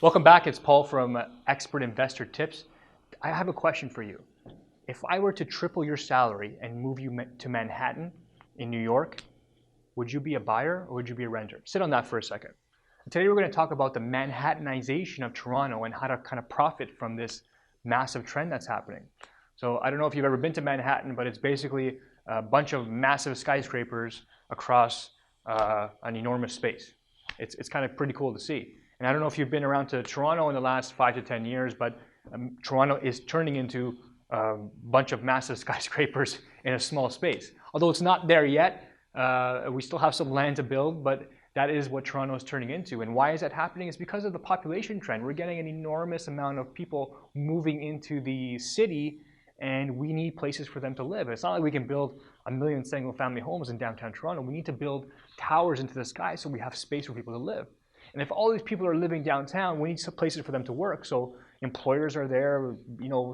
Welcome back. It's Paul from Expert Investor Tips. I have a question for you. If I were to triple your salary and move you to Manhattan in New York, would you be a buyer or would you be a renter? Sit on that for a second. Today we're going to talk about the Manhattanization of Toronto and how to kind of profit from this massive trend that's happening. So I don't know if you've ever been to Manhattan, but it's basically a bunch of massive skyscrapers across an enormous space. It's kind of pretty cool to see. And I don't know if you've been around to Toronto in the last 5 to 10 years, but Toronto is turning into a bunch of massive skyscrapers in a small space. Although it's not there yet, we still have some land to build, but that is what Toronto is turning into. And why is that happening? It's because of the population trend. We're getting an enormous amount of people moving into the city, and we need places for them to live. It's not like we can build 1 million single-family homes in downtown Toronto. We need to build towers into the sky so we have space for people to live. And if all these people are living downtown, we need some places for them to work. So employers are there,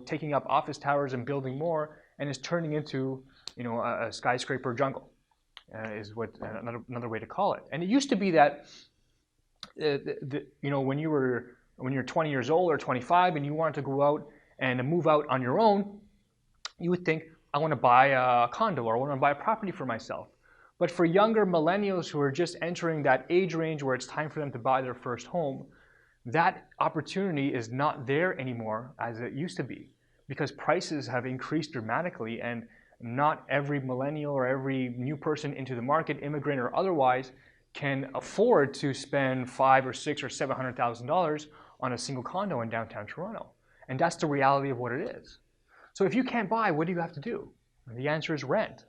taking up office towers and building more, and it's turning into, a skyscraper jungle. Is what another way to call it. And it used to be that, when you're 20 years old or 25 and you wanted to go out and move out on your own, you would think, I want to buy a condo or I want to buy a property for myself. But for younger millennials who are just entering that age range where it's time for them to buy their first home, that opportunity is not there anymore as it used to be, because prices have increased dramatically, and not every millennial or every new person into the market, immigrant or otherwise, can afford to spend $500,000 or $600,000 or $700,000 on a single condo in downtown Toronto. And that's the reality of what it is. So if you can't buy, what do you have to do? And the answer is rent.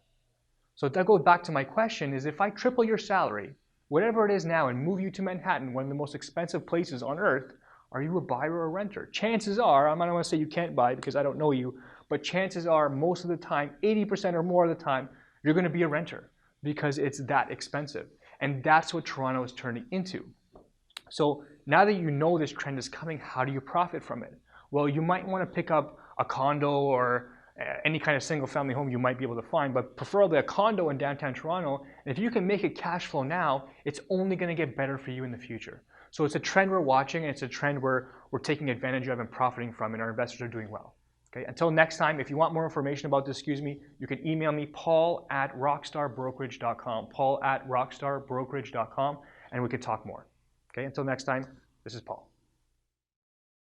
So that goes back to my question, is if I triple your salary, whatever it is now, and move you to Manhattan, one of the most expensive places on earth, are you a buyer or a renter? Chances are, I'm not going to say you can't buy because I don't know you, but chances are most of the time, 80% or more of the time, you're going to be a renter because it's that expensive. And that's what Toronto is turning into. So now that you know this trend is coming, how do you profit from it? Well, you might want to pick up a condo or any kind of single family home you might be able to find, but preferably a condo in downtown Toronto. And if you can make it cash flow now, it's only going to get better for you in the future. So it's a trend we're watching, and it's a trend we're taking advantage of and profiting from, and our investors are doing well. Okay, until next time, if you want more information about this, you can email me, paul@rockstarbrokerage.com, paul@rockstarbrokerage.com, and we can talk more. Okay, until next time, this is Paul.